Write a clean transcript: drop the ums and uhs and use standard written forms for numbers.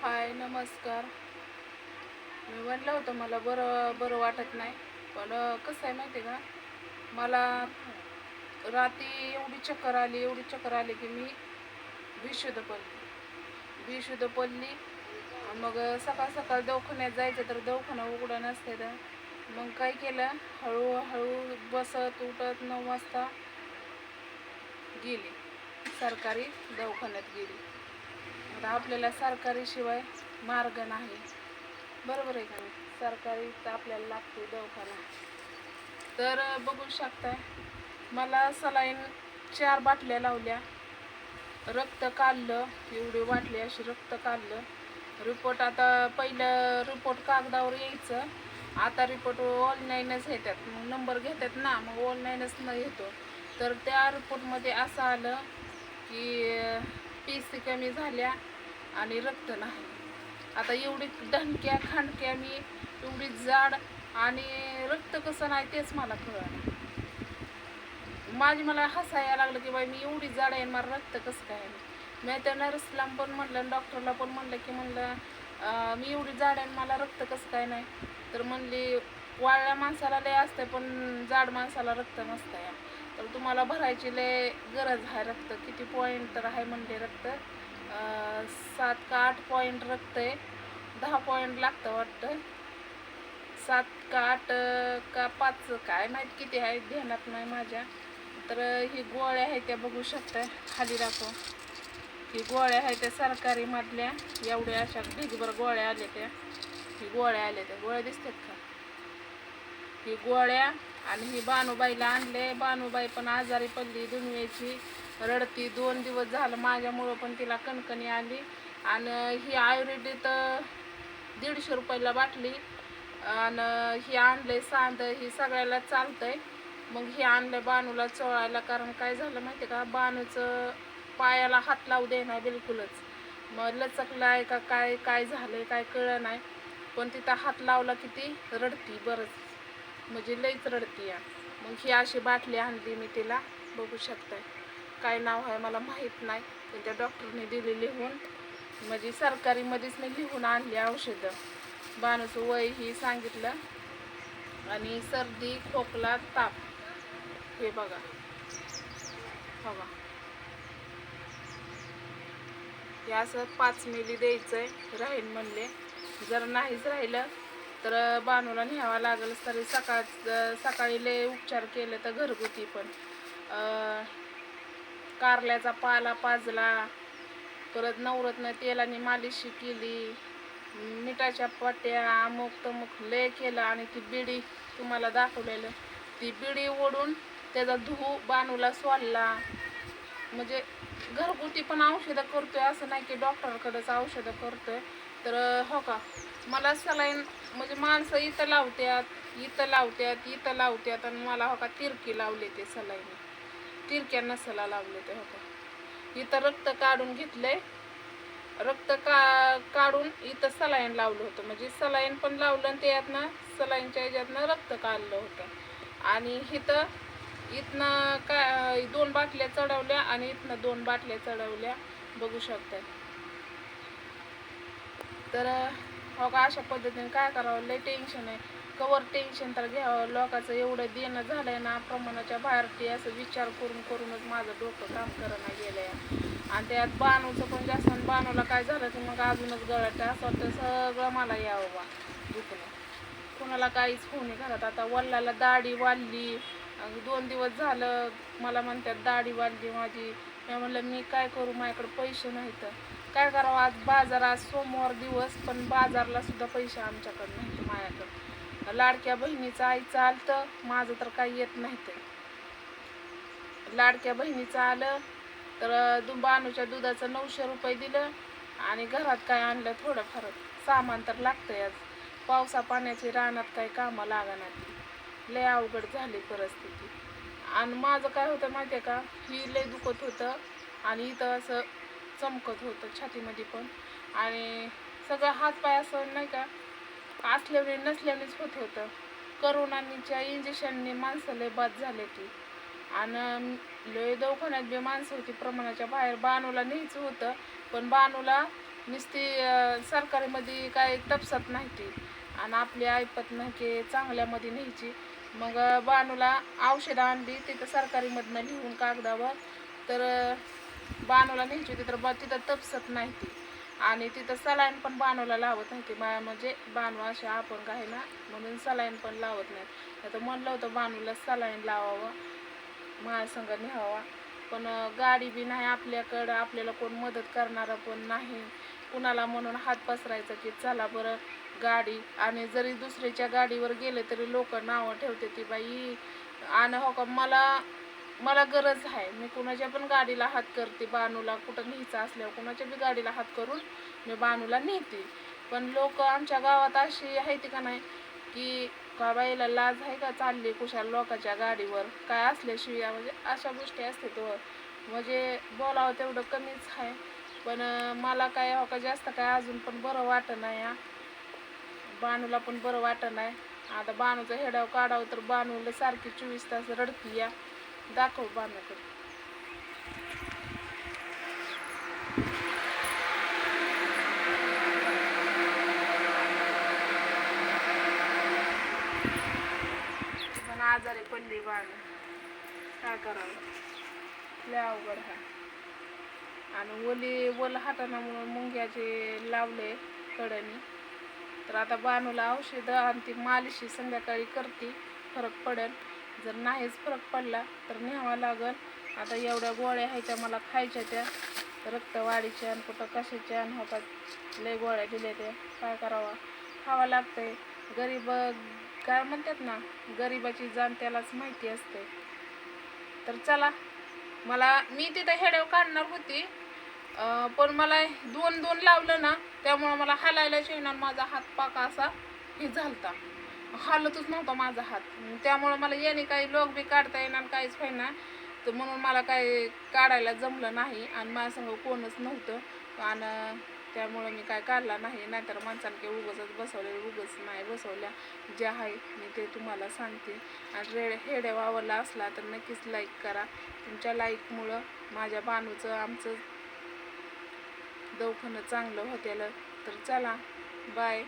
हाय नमस्कार. मी म्हणलं होतं मला बरं बरं वाटत नाही. पण कसं आहे माहिती आहे का, मला रात्री एवढी चक्कर आली की मी बेशुद्ध पडली. आणि मग सकाळ सकाळ दवाखान्यात जायचं तर दवाखाना उघडा नसते तर मग काय केलं, हळूहळू बसत उठत 9 वाजता गेली, सरकारी दवाखान्यात गेली. आता आपल्याला सरकारी शिवाय मार्ग नाही, बरोबर आहे का नाही. सरकारीच आपल्याला लागते दवाखाना. तर बघू शकताय, मला सलाईन 4 बाटल्या लावल्या, रक्त काढलं, एवढी वाटली अशी रक्त काढलं. रिपोर्ट आता पहिलं रिपोर्ट कागदावर यायचं, आता रिपोर्ट ऑनलाईनच येतात. मग नंबर घेतात ना, मग ऑनलाईनच न येतो. तर त्या रिपोर्टमध्ये असं आलं की PC कमी झाल्या आणि रक्त नाही. आता एवढी ढणक्या खांडक्या मी, एवढी जाड, आणि रक्त कसं नाही तेच मला कळलं. मला हसायला लागलं की बाई मी एवढी जाड आहे, मला रक्त कसं काय आलं. मी त्या नर्सला पण म्हणलं, डॉक्टरला पण म्हणलं की मी एवढी जाड आहे मला रक्त कसं काय नाही. तर म्हणली वाळल्या माणसाला लय असतं पण जाड माणसाला रक्त नसतं या. तर तुम्हाला भरायची लय गरज आहे रक्त. किती पॉईंट तर आहे म्हणले रक्त, 7 का 8 पॉईंट रक्त आहे. 10 पॉईंट लागतं वाटतं, 7 का 8 का 5 काय माहीत किती आहे, ध्यानात नाही माझ्या. तर ही गोळ्या आहेत त्या बघू शकता, खाली दाखव. ही गोळ्या आहेत त्या सरकारी मधल्या, एवढ्या अशा ढिगभर गोळ्या आल्या त्या. ही गोळ्या आल्या त्या, गोळ्या दिसतात का, ही गोळ्या. आणि ही बानूबाईला आणले, बानूबाई पण आजारी पडली, दुनियेची रडती. 2 दिवस झालं माझ्यामुळं पण तिला कणकणी आली. आणि ही आयुर्वेदिक 150 रुपयाला बाटली. आणि ही आणलंय सांद, ही सगळ्याला चालतंय. मग ही आणलं बानूला चोळायला, कारण काय झालं माहिती का, बानूचं पायाला हात लावू दे नाही बिलकुलच. मग लचकलाय का काय काय झालंय काय कळलं नाही. पण तिथं हात लावला की ती रडती, बरंच म्हणजे लईच रडती या. मग ही अशी बाटली आणली मी तिला, बघू शकताय. काय नाव आहे मला माहीत नाही, पण त्या डॉक्टरने दिली लिहून, म्हणजे सरकारीमध्येच मी लिहून आणली औषधं. बानूचं वय ही सांगितलं, आणि सर्दी खोकला ताप. हे बघा, बघा हे असं 5 मिली द्यायचंय, राहील म्हणले. जर नाहीच राहिलं तर बानूला न्यावं लागेल. तरी सकाळी लय उपचार केले तर घरगुती पण, कारल्याचा पाला पाजला, परत नवरत्न तेलाने मालिशी केली, मिठाच्या पट्ट्या, अमुक तमुक लय केलं. आणि ती बिडी तुम्हाला दाखवलेलं, ती बिडी ओढून त्याचा धू बानूला सोडला. म्हणजे घरगुती पण औषधं करतोय, असं नाही की डॉक्टरकडेच औषधं करतोय. तर हो का, मला सलाईन म्हणजे माणसं इथं लावत्यात आणि मला हो का तिरकी लावले ते सलाईन, तिरक्या नसला लावले ते. हो का, इथं रक्त काढून घेतलंय, काढून इथं सलाईन लावलं होतं. म्हणजे सलाईन पण लावलं आणि त्यातनं सलाईनच्या ह्याच्यातनं रक्त काढलं होतं. आणि इथनं काय 2 बाटल्या चढवल्या आणि इथनं 2 बाटल्या चढवल्या, बघू शकताय. तर हो का, अशा पद्धतीने काय करावं, लय टेन्शन आहे. कवर टेन्शन तर घ्यावं, लोकांचं एवढं देणं झालंय ना प्रमाणाच्या बाहेर. ते असं विचार करूनच माझं डोकं काम करणं गेलंय. आणि त्यात बानूचं पण जास्त, बानूला काय झालं की मग अजूनच गळत. असं वाटतं सगळं मला यावं बा दुखणं. कोणाला काहीच होणे घरात. आता वल्लाला दाढी वाढली, 2 दिवस झालं मला म्हणतात दाढी वाढली माझी. मी म्हणलं मी काय करू, माझ्याकडे पैसे नाहीत, काय करावं. आज सोमवार दिवस, पण बाजारला सुद्धा पैसे आमच्याकडे नाहीत, माझ्याकडं. लाडक्या बहिणीचं आईचं आलतं, माझं तर काही येत नाही. ते लाडक्या बहिणीचं आलं तर बानूच्या दुधाचं 900 रुपये दिलं. आणि घरात काय आणलं थोडंफार सामान तर लागतंय. आज पावसा पाण्याची रानात काही कामं लागणार, लय अवघड झाली परिस्थिती. आणि माझं काय होतं माहिती आहे का, ही लय दुखत होतं आणि इथं असं चमकत होतं छातीमध्ये पण. आणि सगळं हातपाय असं नाही का असल्याने नसल्यानेच होत होतं. करोनाच्या इंजेक्शनने माणसं लय बाद झाले ती. आणि लय दवाखान्यात बी माणसं होती प्रमाणाच्या बाहेर. बानूला न्यायचं होतं, पण बानूला नुसती सरकारीमध्ये काय तपसत नाही ती आणि आपली ऐपत नाही की चांगल्यामध्ये न्यायची. मग बानूला औषधं आणली तिथं सरकारीमधनं लिहून कागदावर, तर बानूला न्यायची होती, तर तिथं तपसत नाही ती आणि तिथं सलाईन पण बानूला लावत नाही ती. म्हणजे बानू अशा अपंग आहे ना म्हणून सलाईन पण लावत नाही. आता म्हणलं होतं बानूला सलाईन लावावं, माझ्या संग न्यावा, पण गाडी बी नाही आपल्याकडं, आपल्याला कोण मदत करणारं पण नाही. कुणाला म्हणून हात पसरायचं की चला बरं गाडी, आणि जरी दुसऱ्याच्या गाडीवर गेले तरी लोक नावं ठेवते ती बाई. आणि हो का, मला गरज आहे, मी कुणाच्या पण गाडीला हात करते, बानूला कुठं न्यायचं असल्यावर कुणाच्या बी गाडीला हात करून मी बानूला नेते. पण लोक आमच्या गावात अशी आहेत का नाही की का बाईला लाज आहे का चालली कुशाल लोकांच्या गाडीवर, काय असल्याशिवाय, म्हणजे अशा गोष्टी असते तो. म्हणजे बोलावं तेवढं कमीच आहे. पण मला काय हो का जास्त काय अजून पण बरं वाटत नाही. बानूला पण बरं वाटत नाही. आता बानूचा हेडाव काढावं तर बानूला सारखी 24 तास रडती या. दाखव बानूकडे. पण आजारी पडली बानू, काय करावं, लय अवघड आहे. आणि ओलं हाताना म्हणून मुंग्याचे लावले कड्यानी. तर आता बानूला औषधं आणि ती मालिशी संध्याकाळी करते, फरक पडेल. जर नाहीच फरक पडला तर न्यावं लागल. आता एवढ्या गोळ्या ह्याच्या मला खायच्या त्या रक्तवाढीच्या आणि कुठं कशाच्या आणि होतात, लय गोळ्या दिल्या त्या, काय करावा, खावं लागतंय. गरीब काय म्हणतात ना, गरिबाची जाण त्यालाच माहिती असते. तर चला, मी तिथं हेडेव काढणार होती, पण मला दोन दोन लावलं ना, त्यामुळं मला हालायलाच येणार. माझा हात पाका असा हे झालता, हालतच नव्हता माझा हात. त्यामुळं मला याने काही लोक बी काढता येणार काहीच होईना. तर म्हणून मला काही काढायला जमलं नाही आणि माझ्यासंग कोणच नव्हतं आणि त्यामुळं मी काय काढला नाही. नाहीतर माणसाने काही उगाचच बसवले, उगाच नाही बसवल्या. जे आहे मी ते तुम्हाला सांगते. आणि हेडे आवडला असला तर नक्कीच लाईक करा. तुमच्या लाईकमुळं माझ्या बानूचं आमचं दवाखानं चांगलं होतेलं. तर चला, बाय.